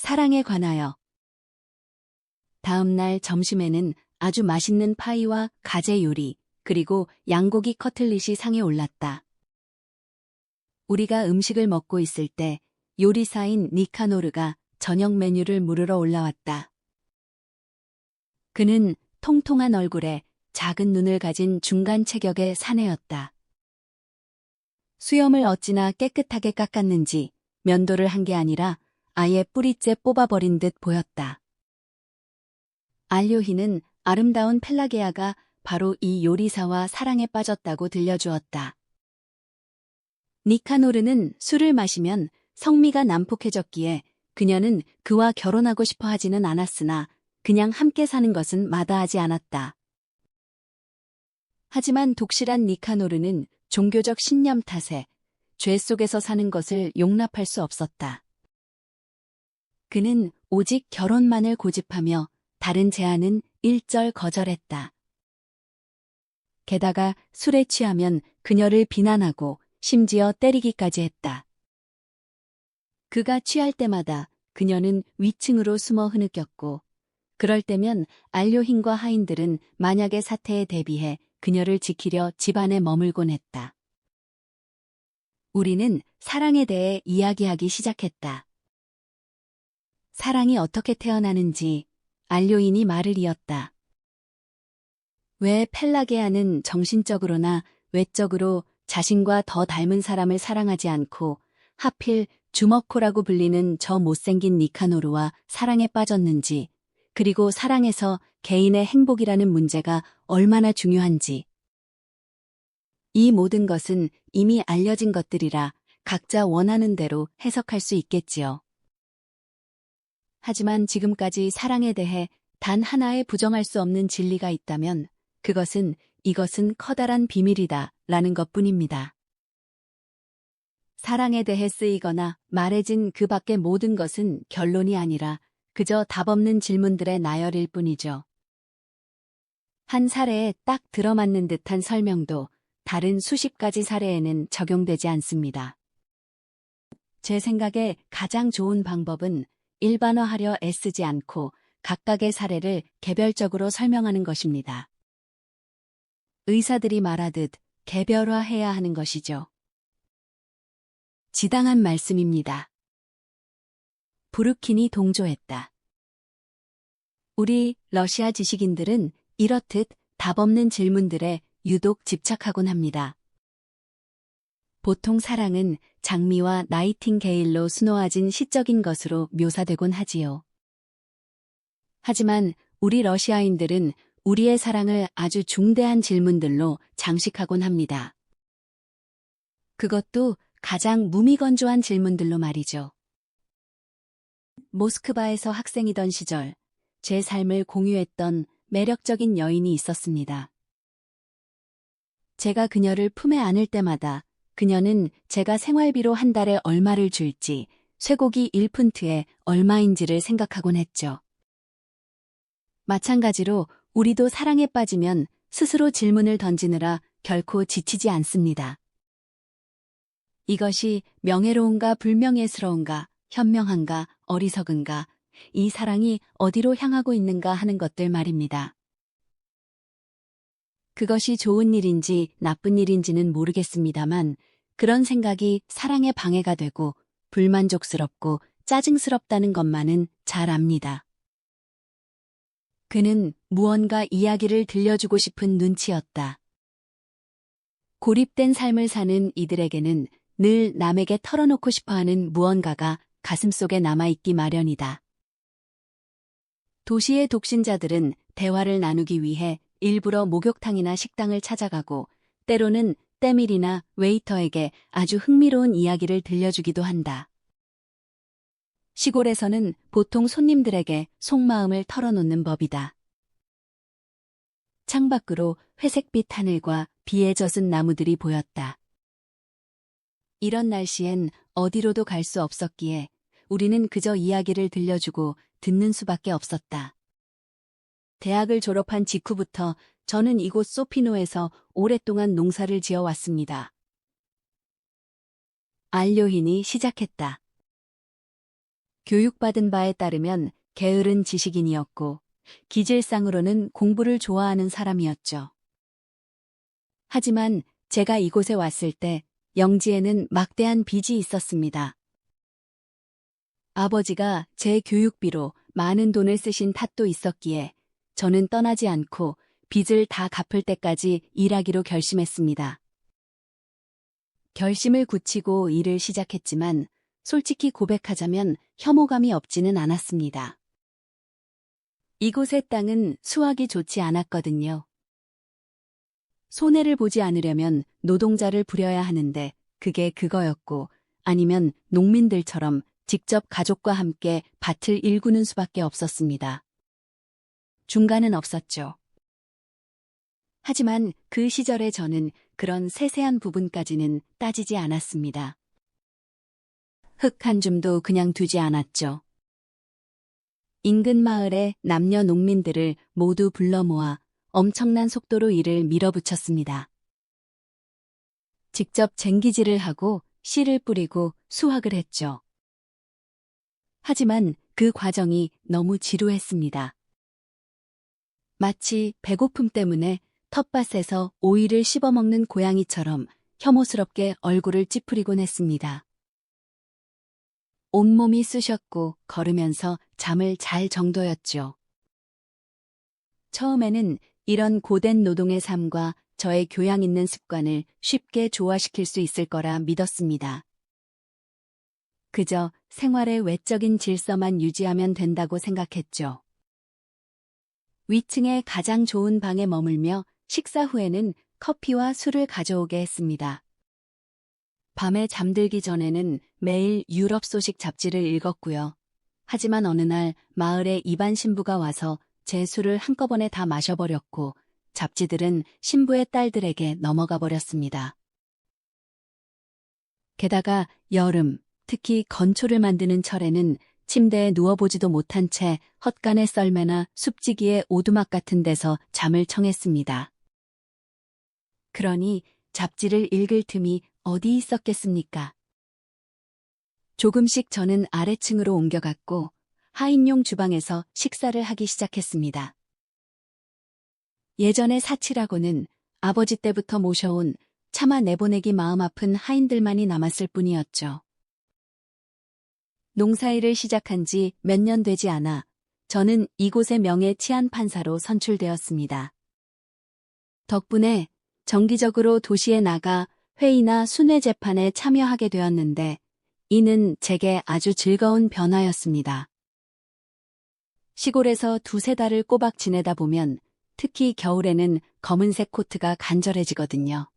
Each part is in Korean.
사랑에 관하여. 다음 날 점심에는 아주 맛있는 파이와 가재 요리, 그리고 양고기 커틀릿이 상에 올랐다. 우리가 음식을 먹고 있을 때 요리사인 니카노르가 저녁 메뉴를 물으러 올라왔다. 그는 통통한 얼굴에 작은 눈을 가진 중간 체격의 사내였다. 수염을 어찌나 깨끗하게 깎았는지 면도를 한 게 아니라 아예 뿌리째 뽑아버린 듯 보였다. 알료히는 아름다운 펠라게아가 바로 이 요리사와 사랑에 빠졌다고 들려주었다. 니카노르는 술을 마시면 성미가 난폭해졌기에 그녀는 그와 결혼하고 싶어 하지는 않았으나 그냥 함께 사는 것은 마다하지 않았다. 하지만 독실한 니카노르는 종교적 신념 탓에 죄 속에서 사는 것을 용납할 수 없었다. 그는 오직 결혼만을 고집하며 다른 제안은 일절 거절했다. 게다가 술에 취하면 그녀를 비난하고 심지어 때리기까지 했다. 그가 취할 때마다 그녀는 위층으로 숨어 흐느꼈고 그럴 때면 알료힌과 하인들은 만약의 사태에 대비해 그녀를 지키려 집 안에 머물곤 했다. 우리는 사랑에 대해 이야기하기 시작했다. 사랑이 어떻게 태어나는지 알료인이 말을 이었다. 왜 펠라게아는 정신적으로나 외적으로 자신과 더 닮은 사람을 사랑하지 않고 하필 주먹코라고 불리는 저 못생긴 니카노르와 사랑에 빠졌는지, 그리고 사랑에서 개인의 행복이라는 문제가 얼마나 중요한지. 이 모든 것은 이미 알려진 것들이라 각자 원하는 대로 해석할 수 있겠지요. 하지만 지금까지 사랑에 대해 단 하나의 부정할 수 없는 진리가 있다면 이것은 커다란 비밀이다 라는 것뿐입니다. 사랑에 대해 쓰이거나 말해진 그 밖의 모든 것은 결론이 아니라 그저 답없는 질문들의 나열일 뿐이죠. 한 사례에 딱 들어맞는 듯한 설명도 다른 수십 가지 사례에는 적용되지 않습니다. 제 생각에 가장 좋은 방법은 일반화하려 애쓰지 않고 각각의 사례를 개별적으로 설명하는 것입니다. 의사들이 말하듯 개별화해야 하는 것이죠. 지당한 말씀입니다. 부르킨이 동조했다. 우리 러시아 지식인들은 이렇듯 답없는 질문들에 유독 집착하곤 합니다. 보통 사랑은 장미와 나이팅게일로 수놓아진 시적인 것으로 묘사되곤 하지요. 하지만 우리 러시아인들은 우리의 사랑을 아주 중대한 질문들로 장식하곤 합니다. 그것도 가장 무미건조한 질문들로 말이죠. 모스크바에서 학생이던 시절 제 삶을 공유했던 매력적인 여인이 있었습니다. 제가 그녀를 품에 안을 때마다 그녀는 제가 생활비로 한 달에 얼마를 줄지, 쇠고기 1푼트에 얼마인지를 생각하곤 했죠. 마찬가지로 우리도 사랑에 빠지면 스스로 질문을 던지느라 결코 지치지 않습니다. 이것이 명예로운가 불명예스러운가, 현명한가 어리석은가, 이 사랑이 어디로 향하고 있는가 하는 것들 말입니다. 그것이 좋은 일인지 나쁜 일인지는 모르겠습니다만 그런 생각이 사랑에 방해가 되고 불만족스럽고 짜증스럽다는 것만은 잘 압니다. 그는 무언가 이야기를 들려주고 싶은 눈치였다. 고립된 삶을 사는 이들에게는 늘 남에게 털어놓고 싶어하는 무언가가 가슴속에 남아있기 마련이다. 도시의 독신자들은 대화를 나누기 위해 일부러 목욕탕이나 식당을 찾아가고 때로는 때밀이나 웨이터에게 아주 흥미로운 이야기를 들려주기도 한다. 시골에서는 보통 손님들에게 속마음을 털어놓는 법이다. 창밖으로 회색빛 하늘과 비에 젖은 나무들이 보였다. 이런 날씨엔 어디로도 갈 수 없었기에 우리는 그저 이야기를 들려주고 듣는 수밖에 없었다. 대학을 졸업한 직후부터 저는 이곳 소피노에서 오랫동안 농사를 지어왔습니다. 알료힌이 시작했다. 교육받은 바에 따르면 게으른 지식인이었고 기질상으로는 공부를 좋아하는 사람이었죠. 하지만 제가 이곳에 왔을 때 영지에는 막대한 빚이 있었습니다. 아버지가 제 교육비로 많은 돈을 쓰신 탓도 있었기에 저는 떠나지 않고 빚을 다 갚을 때까지 일하기로 결심했습니다. 결심을 굳히고 일을 시작했지만 솔직히 고백하자면 혐오감이 없지는 않았습니다. 이곳의 땅은 수확이 좋지 않았거든요. 손해를 보지 않으려면 노동자를 부려야 하는데 그게 그거였고 아니면 농민들처럼 직접 가족과 함께 밭을 일구는 수밖에 없었습니다. 중간은 없었죠. 하지만 그 시절에 저는 그런 세세한 부분까지는 따지지 않았습니다. 흙 한 줌도 그냥 두지 않았죠. 인근 마을의 남녀 농민들을 모두 불러 모아 엄청난 속도로 일을 밀어붙였습니다. 직접 쟁기질을 하고 씨를 뿌리고 수확을 했죠. 하지만 그 과정이 너무 지루했습니다. 마치 배고픔 때문에 텃밭에서 오이를 씹어먹는 고양이처럼 혐오스럽게 얼굴을 찌푸리곤 했습니다. 온몸이 쑤셨고 걸으면서 잠을 잘 정도였죠. 처음에는 이런 고된 노동의 삶과 저의 교양 있는 습관을 쉽게 조화시킬 수 있을 거라 믿었습니다. 그저 생활의 외적인 질서만 유지하면 된다고 생각했죠. 위층의 가장 좋은 방에 머물며 식사 후에는 커피와 술을 가져오게 했습니다. 밤에 잠들기 전에는 매일 유럽 소식 잡지를 읽었고요. 하지만 어느 날 마을에 이반 신부가 와서 제 술을 한꺼번에 다 마셔버렸고 잡지들은 신부의 딸들에게 넘어가 버렸습니다. 게다가 여름, 특히 건초를 만드는 철에는 침대에 누워보지도 못한 채 헛간의 썰매나 숲지기의 오두막 같은 데서 잠을 청했습니다. 그러니 잡지를 읽을 틈이 어디 있었겠습니까? 조금씩 저는 아래층으로 옮겨갔고 하인용 주방에서 식사를 하기 시작했습니다. 예전의 사치라고는 아버지 때부터 모셔온 차마 내보내기 마음 아픈 하인들만이 남았을 뿐이었죠. 농사일을 시작한 지 몇 년 되지 않아 저는 이곳의 명예 치안 판사로 선출되었습니다. 덕분에 정기적으로 도시에 나가 회의나 순회 재판에 참여하게 되었는데 이는 제게 아주 즐거운 변화였습니다. 시골에서 두세 달을 꼬박 지내다 보면 특히 겨울에는 검은색 코트가 간절해지거든요.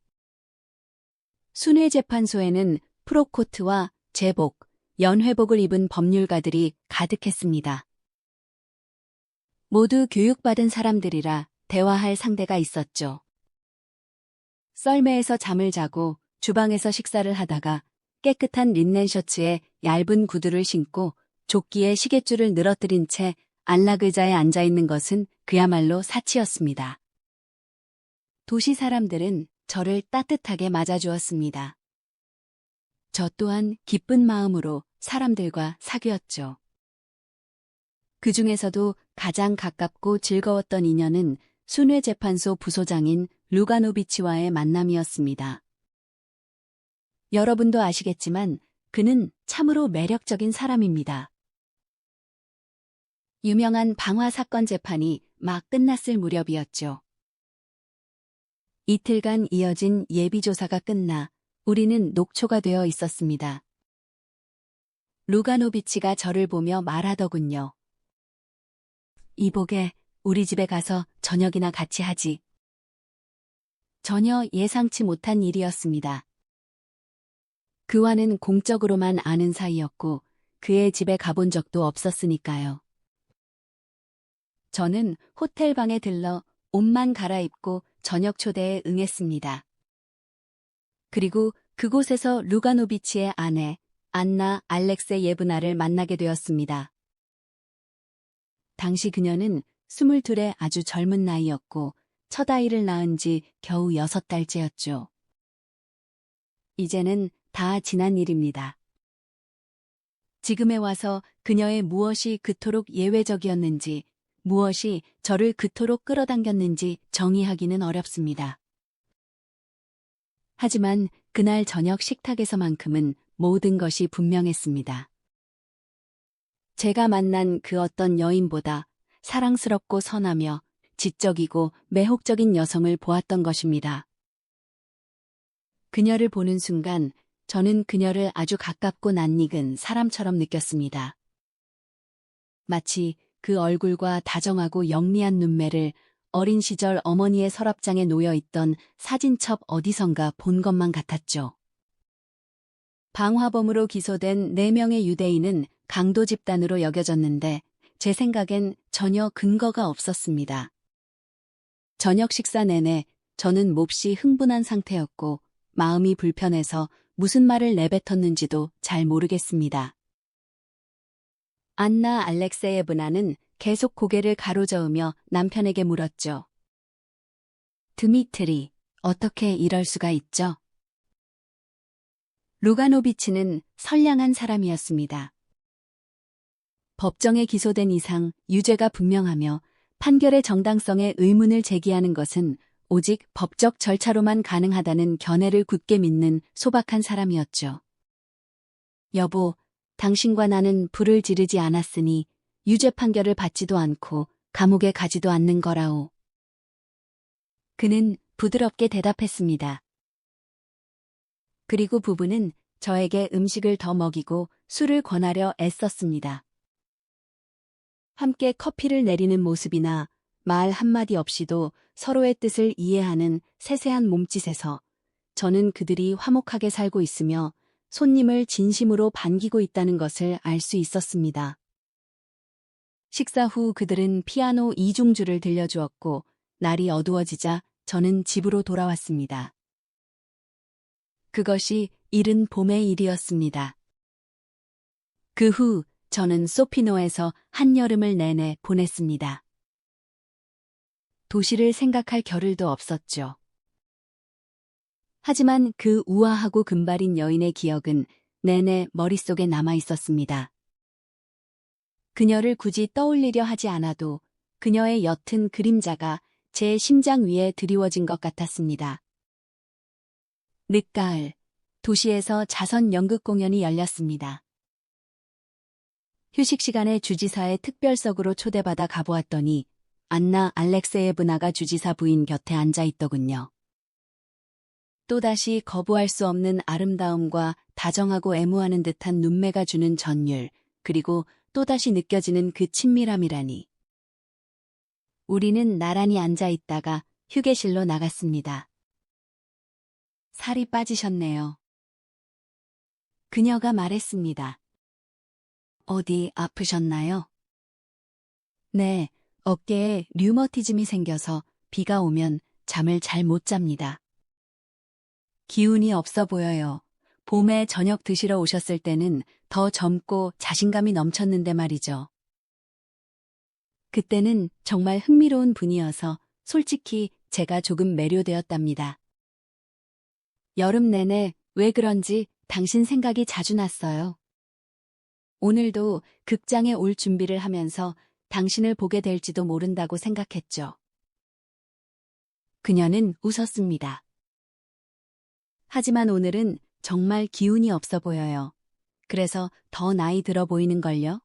순회 재판소에는 프로코트와 제복, 연회복을 입은 법률가들이 가득했습니다. 모두 교육받은 사람들이라 대화할 상대가 있었죠. 썰매에서 잠을 자고 주방에서 식사를 하다가 깨끗한 린넨 셔츠에 얇은 구두를 신고 조끼에 시계줄을 늘어뜨린 채 안락의자에 앉아있는 것은 그야말로 사치였습니다. 도시 사람들은 저를 따뜻하게 맞아주었습니다. 저 또한 기쁜 마음으로 사람들과 사귀었죠. 그 중에서도 가장 가깝고 즐거웠던 인연은 순회재판소 부소장인 루가노비치와의 만남이었습니다. 여러분도 아시겠지만 그는 참으로 매력적인 사람입니다. 유명한 방화 사건 재판이 막 끝났을 무렵이었죠. 이틀간 이어진 예비조사가 끝나 우리는 녹초가 되어 있었습니다. 루가노비치가 저를 보며 말하더군요. 이복에 우리 집에 가서 저녁이나 같이 하지. 전혀 예상치 못한 일이었습니다. 그와는 공적으로만 아는 사이였고 그의 집에 가본 적도 없었으니까요. 저는 호텔 방에 들러 옷만 갈아입고 저녁 초대에 응했습니다. 그리고 그곳에서 루가노비치의 아내 안나 알렉세예브나를 만나게 되었습니다. 당시 그녀는 22의 아주 젊은 나이였고 첫 아이를 낳은 지 겨우 6달째였죠. 이제는 다 지난 일입니다. 지금에 와서 그녀의 무엇이 그토록 예외적이었는지, 무엇이 저를 그토록 끌어당겼는지 정의하기는 어렵습니다. 하지만 그날 저녁 식탁에서만큼은 모든 것이 분명했습니다. 제가 만난 그 어떤 여인보다 사랑스럽고 선하며 지적이고 매혹적인 여성을 보았던 것입니다. 그녀를 보는 순간 저는 그녀를 아주 가깝고 낯익은 사람처럼 느꼈습니다. 마치 그 얼굴과 다정하고 영리한 눈매를 어린 시절 어머니의 서랍장에 놓여있던 사진첩 어디선가 본 것만 같았죠. 방화범으로 기소된 4명의 유대인은 강도 집단으로 여겨졌는데 제 생각엔 전혀 근거가 없었습니다. 저녁 식사 내내 저는 몹시 흥분한 상태였고 마음이 불편해서 무슨 말을 내뱉었는지도 잘 모르겠습니다. 안나 알렉세예브나는 계속 고개를 가로저으며 남편에게 물었죠. 드미트리, 어떻게 이럴 수가 있죠? 루가노비치는 선량한 사람이었습니다. 법정에 기소된 이상 유죄가 분명하며 판결의 정당성에 의문을 제기하는 것은 오직 법적 절차로만 가능하다는 견해를 굳게 믿는 소박한 사람이었죠. 여보, 당신과 나는 불을 지르지 않았으니 유죄 판결을 받지도 않고 감옥에 가지도 않는 거라오. 그는 부드럽게 대답했습니다. 그리고 부부는 저에게 음식을 더 먹이고 술을 권하려 애썼습니다. 함께 커피를 내리는 모습이나 말 한마디 없이도 서로의 뜻을 이해하는 세세한 몸짓에서 저는 그들이 화목하게 살고 있으며 손님을 진심으로 반기고 있다는 것을 알 수 있었습니다. 식사 후 그들은 피아노 이중주를 들려주었고 날이 어두워지자 저는 집으로 돌아왔습니다. 그것이 이른 봄의 일이었습니다. 그 후 저는 소피노에서 한여름을 내내 보냈습니다. 도시를 생각할 겨를도 없었죠. 하지만 그 우아하고 금발인 여인의 기억은 내내 머릿속에 남아 있었습니다. 그녀를 굳이 떠올리려 하지 않아도 그녀의 옅은 그림자가 제 심장 위에 드리워진 것 같았습니다. 늦가을, 도시에서 자선 연극 공연이 열렸습니다. 휴식 시간에 주지사의 특별석으로 초대받아 가보았더니 안나 알렉세예브나가 주지사 부인 곁에 앉아 있더군요. 또다시 거부할 수 없는 아름다움과 다정하고 애무하는 듯한 눈매가 주는 전율, 그리고 또다시 느껴지는 그 친밀함이라니. 우리는 나란히 앉아 있다가 휴게실로 나갔습니다. 살이 빠지셨네요. 그녀가 말했습니다. 어디 아프셨나요? 네, 어깨에 류머티즘이 생겨서 비가 오면 잠을 잘 못 잡니다. 기운이 없어 보여요. 봄에 저녁 드시러 오셨을 때는 더 젊고 자신감이 넘쳤는데 말이죠. 그때는 정말 흥미로운 분이어서 솔직히 제가 조금 매료되었답니다. 여름 내내 왜 그런지 당신 생각이 자주 났어요. 오늘도 극장에 올 준비를 하면서 당신을 보게 될지도 모른다고 생각했죠. 그녀는 웃었습니다. 하지만 오늘은 정말 기운이 없어 보여요. 그래서 더 나이 들어 보이는걸요?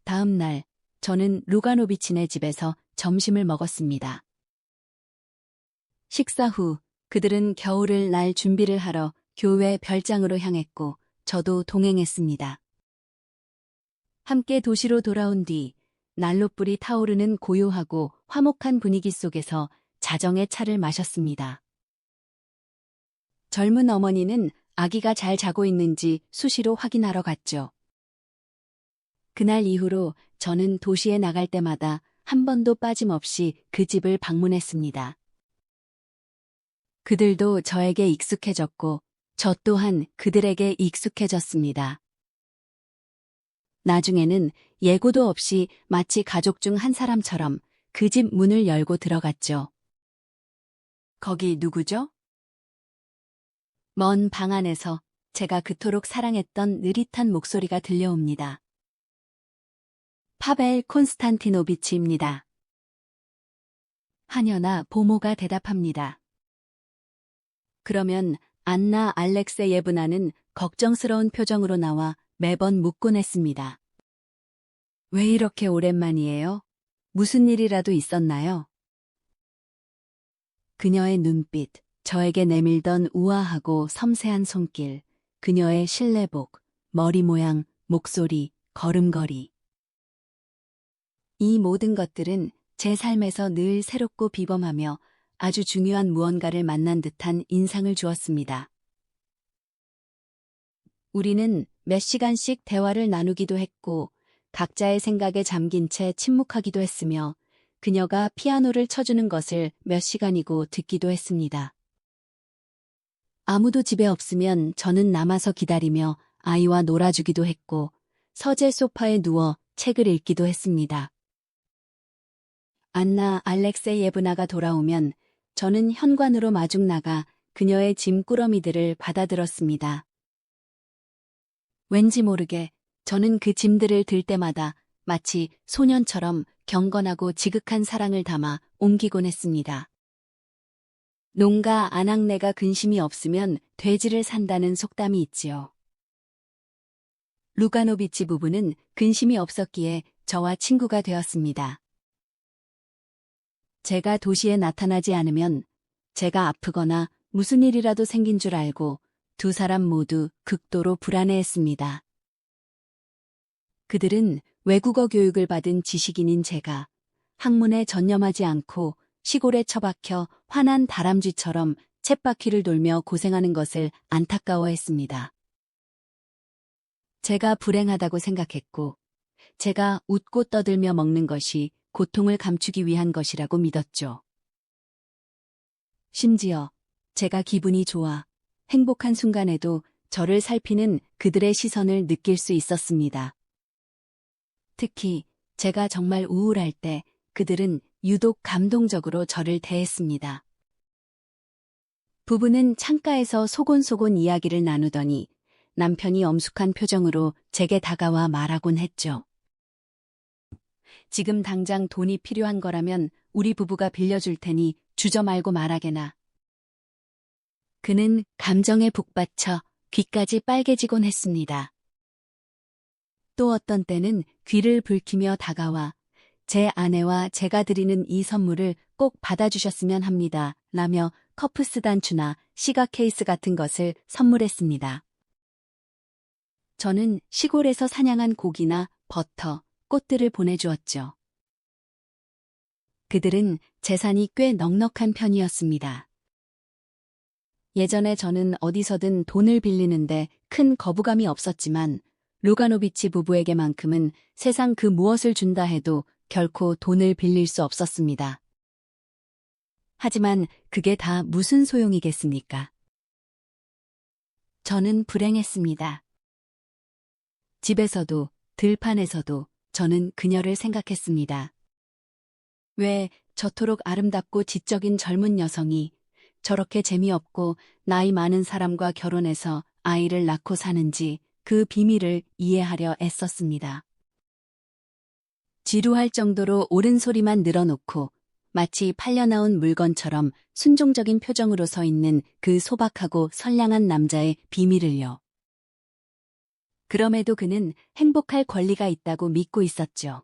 다음 날, 저는 루가노비치네 집에서 점심을 먹었습니다. 식사 후 그들은 겨울을 날 준비를 하러 교회 별장으로 향했고 저도 동행했습니다. 함께 도시로 돌아온 뒤 난로불이 타오르는 고요하고 화목한 분위기 속에서 자정의 차를 마셨습니다. 젊은 어머니는 아기가 잘 자고 있는지 수시로 확인하러 갔죠. 그날 이후로 저는 도시에 나갈 때마다 한 번도 빠짐없이 그 집을 방문했습니다. 그들도 저에게 익숙해졌고 저 또한 그들에게 익숙해졌습니다. 나중에는 예고도 없이 마치 가족 중 한 사람처럼 그 집 문을 열고 들어갔죠. 거기 누구죠? 먼 방 안에서 제가 그토록 사랑했던 느릿한 목소리가 들려옵니다. 파벨 콘스탄티노비치입니다. 하녀나 보모가 대답합니다. 그러면 안나 알렉세예브나는 걱정스러운 표정으로 나와 매번 묻곤 했습니다. 왜 이렇게 오랜만이에요? 무슨 일이라도 있었나요? 그녀의 눈빛, 저에게 내밀던 우아하고 섬세한 손길, 그녀의 실내복, 머리 모양, 목소리, 걸음걸이. 이 모든 것들은 제 삶에서 늘 새롭고 비범하며 아주 중요한 무언가를 만난 듯한 인상을 주었습니다. 우리는 몇 시간씩 대화를 나누기도 했고 각자의 생각에 잠긴 채 침묵하기도 했으며 그녀가 피아노를 쳐주는 것을 몇 시간이고 듣기도 했습니다. 아무도 집에 없으면 저는 남아서 기다리며 아이와 놀아주기도 했고 서재 소파에 누워 책을 읽기도 했습니다. 안나 알렉세예브나가 돌아오면 저는 현관으로 마중 나가 그녀의 짐꾸러미들을 받아들었습니다. 왠지 모르게 저는 그 짐들을 들 때마다 마치 소년처럼 경건하고 지극한 사랑을 담아 옮기곤 했습니다. 농가 아낙네가 근심이 없으면 돼지를 산다는 속담이 있지요. 루가노비치 부부는 근심이 없었기에 저와 친구가 되었습니다. 제가 도시에 나타나지 않으면 제가 아프거나 무슨 일이라도 생긴 줄 알고 두 사람 모두 극도로 불안해했습니다. 그들은 외국어 교육을 받은 지식인인 제가 학문에 전념하지 않고 시골에 처박혀 화난 다람쥐처럼 쳇바퀴를 돌며 고생하는 것을 안타까워했습니다. 제가 불행하다고 생각했고 제가 웃고 떠들며 먹는 것이 고통을 감추기 위한 것이라고 믿었죠. 심지어 제가 기분이 좋아 행복한 순간에도 저를 살피는 그들의 시선을 느낄 수 있었습니다. 특히 제가 정말 우울할 때 그들은 유독 감동적으로 저를 대했습니다. 부부는 창가에서 소곤소곤 이야기를 나누더니 남편이 엄숙한 표정으로 제게 다가와 말하곤 했죠. 지금 당장 돈이 필요한 거라면 우리 부부가 빌려줄 테니 주저 말고 말하게나. 그는 감정에 북받쳐 귀까지 빨개지곤 했습니다. 또 어떤 때는 귀를 붉히며 다가와 제 아내와 제가 드리는 이 선물을 꼭 받아주셨으면 합니다. 라며 커프스 단추나 시각 케이스 같은 것을 선물했습니다. 저는 시골에서 사냥한 고기나 버터, 꽃들을 보내주었죠. 그들은 재산이 꽤 넉넉한 편이었습니다. 예전에 저는 어디서든 돈을 빌리는데 큰 거부감이 없었지만 루가노비치 부부에게만큼은 세상 그 무엇을 준다 해도 결코 돈을 빌릴 수 없었습니다. 하지만 그게 다 무슨 소용이겠습니까? 저는 불행했습니다. 집에서도 들판에서도 저는 그녀를 생각했습니다. 왜 저토록 아름답고 지적인 젊은 여성이 저렇게 재미없고 나이 많은 사람과 결혼해서 아이를 낳고 사는지 그 비밀을 이해하려 애썼습니다. 지루할 정도로 옳은 소리만 늘어놓고 마치 팔려나온 물건처럼 순종적인 표정으로 서 있는 그 소박하고 선량한 남자의 비밀을요. 그럼에도 그는 행복할 권리가 있다고 믿고 있었죠.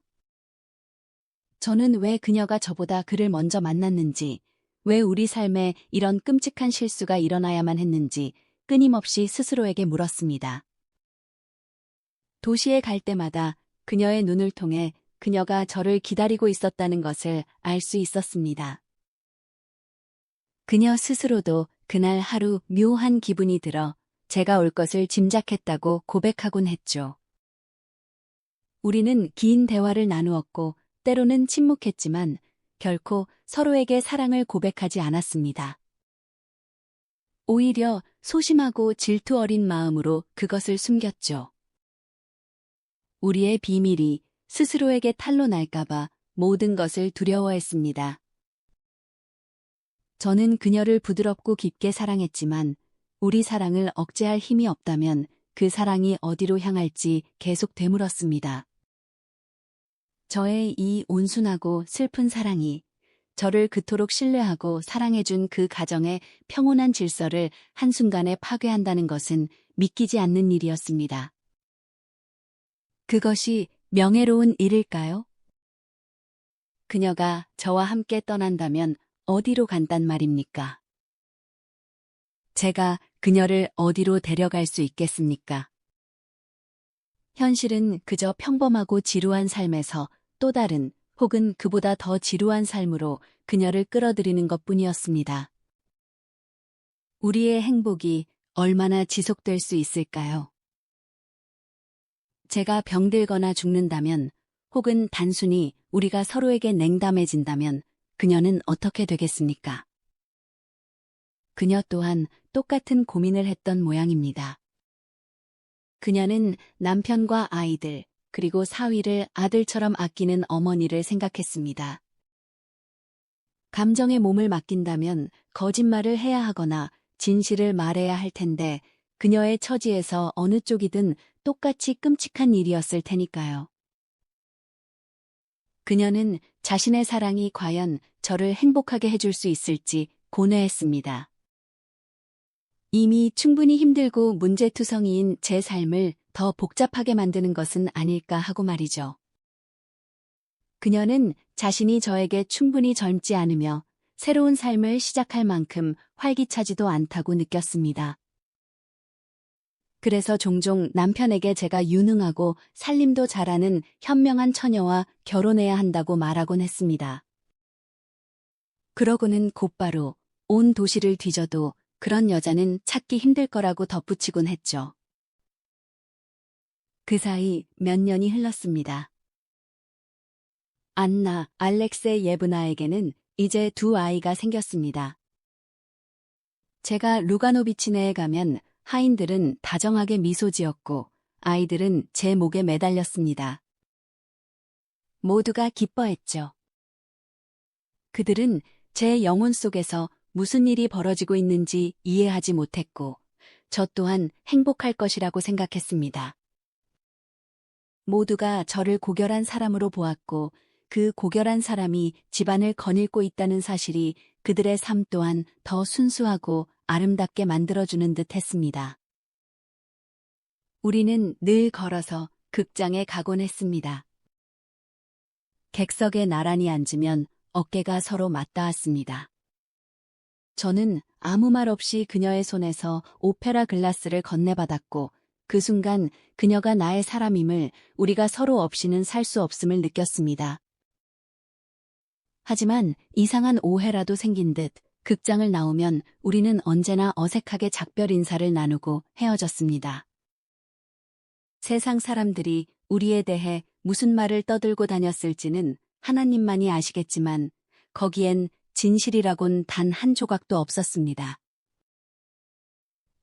저는 왜 그녀가 저보다 그를 먼저 만났는지, 왜 우리 삶에 이런 끔찍한 실수가 일어나야만 했는지 끊임없이 스스로에게 물었습니다. 도시에 갈 때마다 그녀의 눈을 통해 그녀가 저를 기다리고 있었다는 것을 알 수 있었습니다. 그녀 스스로도 그날 하루 묘한 기분이 들어 제가 올 것을 짐작했다고 고백하곤 했죠. 우리는 긴 대화를 나누었고 때로는 침묵했지만 결코 서로에게 사랑을 고백하지 않았습니다. 오히려 소심하고 질투 어린 마음으로 그것을 숨겼죠. 우리의 비밀이 스스로에게 탄로 날까봐 모든 것을 두려워했습니다. 저는 그녀를 부드럽고 깊게 사랑했지만 우리 사랑을 억제할 힘이 없다면 그 사랑이 어디로 향할지 계속 되물었습니다. 저의 이 온순하고 슬픈 사랑이 저를 그토록 신뢰하고 사랑해준 그 가정의 평온한 질서를 한순간에 파괴한다는 것은 믿기지 않는 일이었습니다. 그것이 명예로운 일일까요? 그녀가 저와 함께 떠난다면 어디로 간단 말입니까? 제가 그녀를 어디로 데려갈 수 있겠습니까? 현실은 그저 평범하고 지루한 삶에서 또 다른 혹은 그보다 더 지루한 삶으로 그녀를 끌어들이는 것뿐이었습니다. 우리의 행복이 얼마나 지속될 수 있을까요? 제가 병들거나 죽는다면 혹은 단순히 우리가 서로에게 냉담해진다면 그녀는 어떻게 되겠습니까? 그녀 또한 똑같은 고민을 했던 모양입니다. 그녀는 남편과 아이들, 그리고 사위를 아들처럼 아끼는 어머니를 생각했습니다. 감정에 몸을 맡긴다면 거짓말을 해야 하거나 진실을 말해야 할 텐데 그녀의 처지에서 어느 쪽이든 똑같이 끔찍한 일이었을 테니까요. 그녀는 자신의 사랑이 과연 저를 행복하게 해줄 수 있을지 고뇌했습니다. 이미 충분히 힘들고 문제투성이인 제 삶을 더 복잡하게 만드는 것은 아닐까 하고 말이죠. 그녀는 자신이 저에게 충분히 젊지 않으며 새로운 삶을 시작할 만큼 활기차지도 않다고 느꼈습니다. 그래서 종종 남편에게 제가 유능하고 살림도 잘하는 현명한 처녀와 결혼해야 한다고 말하곤 했습니다. 그러고는 곧바로 온 도시를 뒤져도 그런 여자는 찾기 힘들 거라고 덧붙이곤 했죠. 그 사이 몇 년이 흘렀습니다. 안나, 알렉세 예브나에게는 이제 두 아이가 생겼습니다. 제가 루가노비치네에 가면 하인들은 다정하게 미소 지었고 아이들은 제 목에 매달렸습니다. 모두가 기뻐했죠. 그들은 제 영혼 속에서 무슨 일이 벌어지고 있는지 이해하지 못했고 저 또한 행복할 것이라고 생각했습니다. 모두가 저를 고결한 사람으로 보았고 그 고결한 사람이 집안을 거닐고 있다는 사실이 그들의 삶 또한 더 순수하고 아름답게 만들어주는 듯 했습니다. 우리는 늘 걸어서 극장에 가곤 했습니다. 객석에 나란히 앉으면 어깨가 서로 맞닿았습니다. 저는 아무 말 없이 그녀의 손에서 오페라 글라스를 건네받았고 그 순간 그녀가 나의 사람임을 우리가 서로 없이는 살 수 없음을 느꼈습니다. 하지만 이상한 오해라도 생긴 듯 극장을 나오면 우리는 언제나 어색하게 작별 인사를 나누고 헤어졌습니다. 세상 사람들이 우리에 대해 무슨 말을 떠들고 다녔을지는 하나님만이 아시겠지만 거기엔 진실이라곤 단 한 조각도 없었습니다.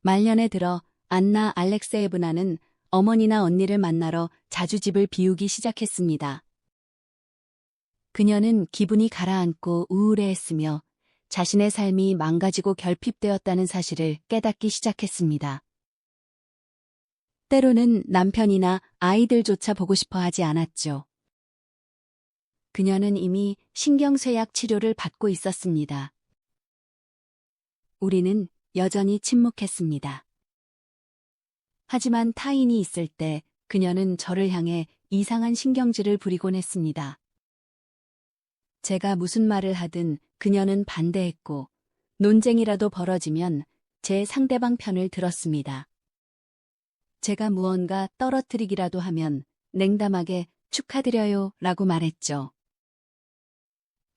말년에 들어 안나 알렉세예브나는 어머니나 언니를 만나러 자주 집을 비우기 시작했습니다. 그녀는 기분이 가라앉고 우울해했으며 자신의 삶이 망가지고 결핍되었다는 사실을 깨닫기 시작했습니다. 때로는 남편이나 아이들조차 보고 싶어 하지 않았죠. 그녀는 이미 신경쇠약 치료를 받고 있었습니다. 우리는 여전히 침묵했습니다. 하지만 타인이 있을 때 그녀는 저를 향해 이상한 신경질을 부리곤 했습니다. 제가 무슨 말을 하든 그녀는 반대했고 논쟁이라도 벌어지면 제 상대방 편을 들었습니다. 제가 무언가 떨어뜨리기라도 하면 냉담하게 축하드려요 라고 말했죠.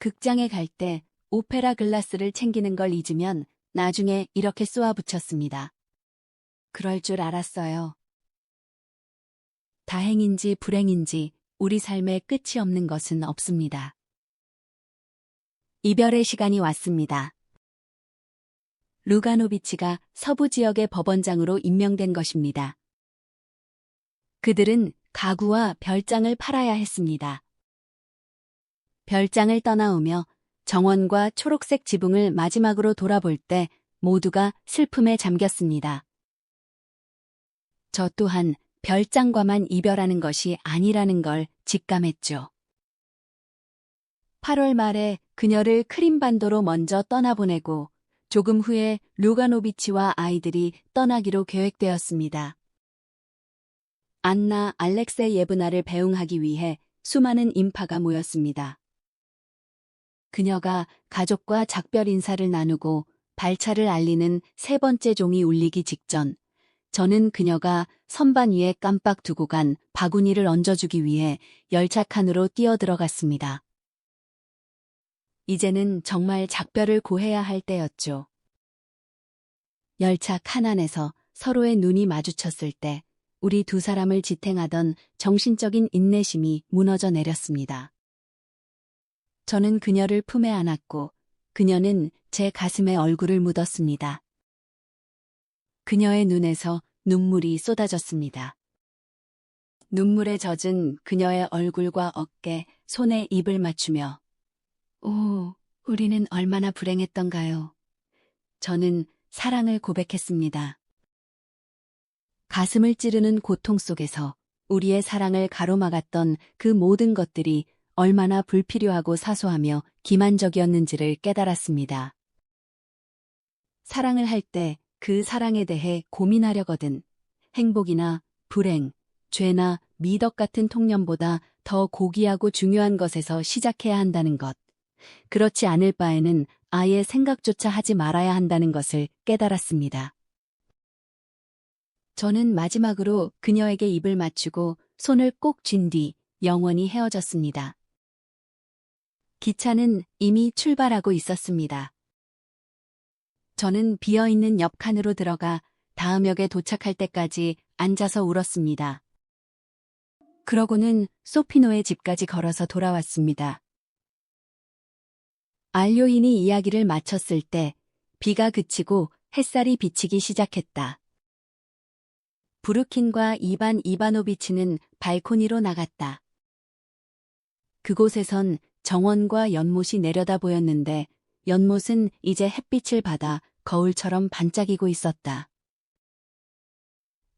극장에 갈 때 오페라 글라스를 챙기는 걸 잊으면 나중에 이렇게 쏘아붙였습니다. 그럴 줄 알았어요. 다행인지 불행인지 우리 삶에 끝이 없는 것은 없습니다. 이별의 시간이 왔습니다. 루가노비치가 서부 지역의 법원장으로 임명된 것입니다. 그들은 가구와 별장을 팔아야 했습니다. 별장을 떠나오며 정원과 초록색 지붕을 마지막으로 돌아볼 때 모두가 슬픔에 잠겼습니다. 저 또한 별장과만 이별하는 것이 아니라는 걸 직감했죠. 8월 말에 그녀를 크림반도로 먼저 떠나보내고 조금 후에 루가노비치와 아이들이 떠나기로 계획되었습니다. 안나 알렉세예브나를 배웅하기 위해 수많은 인파가 모였습니다. 그녀가 가족과 작별 인사를 나누고 발차를 알리는 세 번째 종이 울리기 직전, 저는 그녀가 선반 위에 깜빡 두고 간 바구니를 얹어주기 위해 열차 칸으로 뛰어들어갔습니다. 이제는 정말 작별을 고해야 할 때였죠. 열차 칸 안에서 서로의 눈이 마주쳤을 때 우리 두 사람을 지탱하던 정신적인 인내심이 무너져 내렸습니다. 저는 그녀를 품에 안았고 그녀는 제 가슴에 얼굴을 묻었습니다. 그녀의 눈에서 눈물이 쏟아졌습니다. 눈물에 젖은 그녀의 얼굴과 어깨, 손에 입을 맞추며 오, 우리는 얼마나 불행했던가요? 저는 사랑을 고백했습니다. 가슴을 찌르는 고통 속에서 우리의 사랑을 가로막았던 그 모든 것들이 얼마나 불필요하고 사소하며 기만적이었는지를 깨달았습니다. 사랑을 할 때 그 사랑에 대해 고민하려거든 행복이나 불행, 죄나 미덕 같은 통념보다 더 고귀하고 중요한 것에서 시작해야 한다는 것. 그렇지 않을 바에는 아예 생각조차 하지 말아야 한다는 것을 깨달았습니다. 저는 마지막으로 그녀에게 입을 맞추고 손을 꼭 쥔 뒤 영원히 헤어졌습니다. 기차는 이미 출발하고 있었습니다. 저는 비어있는 옆 칸으로 들어가 다음 역에 도착할 때까지 앉아서 울었습니다. 그러고는 소피노의 집까지 걸어서 돌아왔습니다. 알료인이 이야기를 마쳤을 때 비가 그치고 햇살이 비치기 시작했다. 부르킨과 이반 이바노비치는 발코니로 나갔다. 그곳에선 정원과 연못이 내려다 보였는데 연못은 이제 햇빛을 받아 거울처럼 반짝이고 있었다.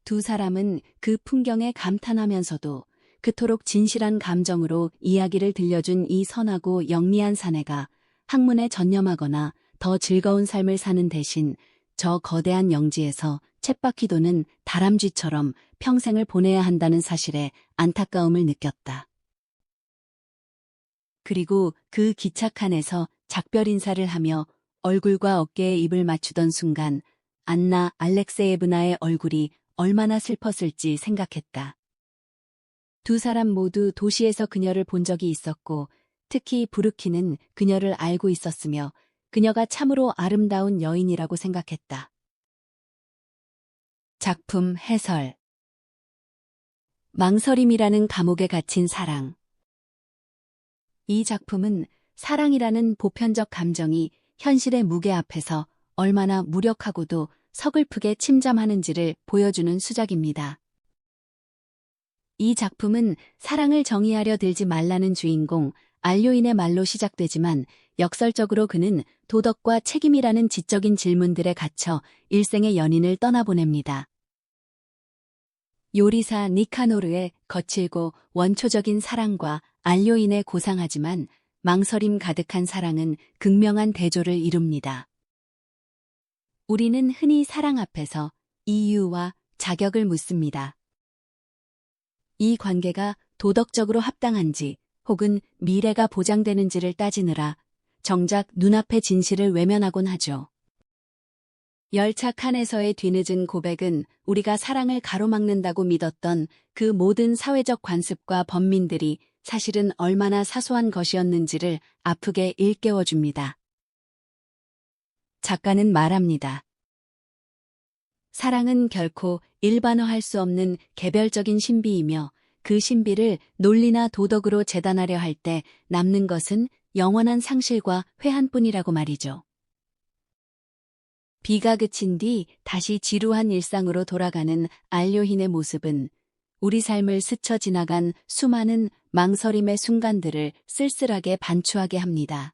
두 사람은 그 풍경에 감탄하면서도 그토록 진실한 감정으로 이야기를 들려준 이 선하고 영리한 사내가 학문에 전념하거나 더 즐거운 삶을 사는 대신 저 거대한 영지에서 쳇바퀴 도는 다람쥐처럼 평생을 보내야 한다는 사실에 안타까움을 느꼈다. 그리고 그 기차 칸에서 작별 인사를 하며 얼굴과 어깨에 입을 맞추던 순간 안나 알렉세예브나의 얼굴이 얼마나 슬펐을지 생각했다. 두 사람 모두 도시에서 그녀를 본 적이 있었고 특히 부르키는 그녀를 알고 있었으며 그녀가 참으로 아름다운 여인이라고 생각했다. 작품 해설 망설임이라는 감옥에 갇힌 사랑. 이 작품은 사랑이라는 보편적 감정이 현실의 무게 앞에서 얼마나 무력하고도 서글프게 침잠하는지를 보여주는 수작입니다. 이 작품은 사랑을 정의하려 들지 말라는 주인공 알료인의 말로 시작되지만 역설적으로 그는 도덕과 책임이라는 지적인 질문들에 갇혀 일생의 연인을 떠나보냅니다. 요리사 니카노르의 거칠고 원초적인 사랑과 알료인의 고상하지만 망설임 가득한 사랑은 극명한 대조를 이룹니다. 우리는 흔히 사랑 앞에서 이유와 자격을 묻습니다. 이 관계가 도덕적으로 합당한지 혹은 미래가 보장되는지를 따지느라 정작 눈앞의 진실을 외면하곤 하죠. 열차 칸에서의 뒤늦은 고백은 우리가 사랑을 가로막는다고 믿었던 그 모든 사회적 관습과 번민들이 사실은 얼마나 사소한 것이었는지를 아프게 일깨워줍니다. 작가는 말합니다. 사랑은 결코 일반화할 수 없는 개별적인 신비이며 그 신비를 논리나 도덕으로 재단하려 할 때 남는 것은 영원한 상실과 회한뿐이라고 말이죠. 비가 그친 뒤 다시 지루한 일상으로 돌아가는 알료힌의 모습은 우리 삶을 스쳐 지나간 수많은 망설임의 순간들을 쓸쓸하게 반추하게 합니다.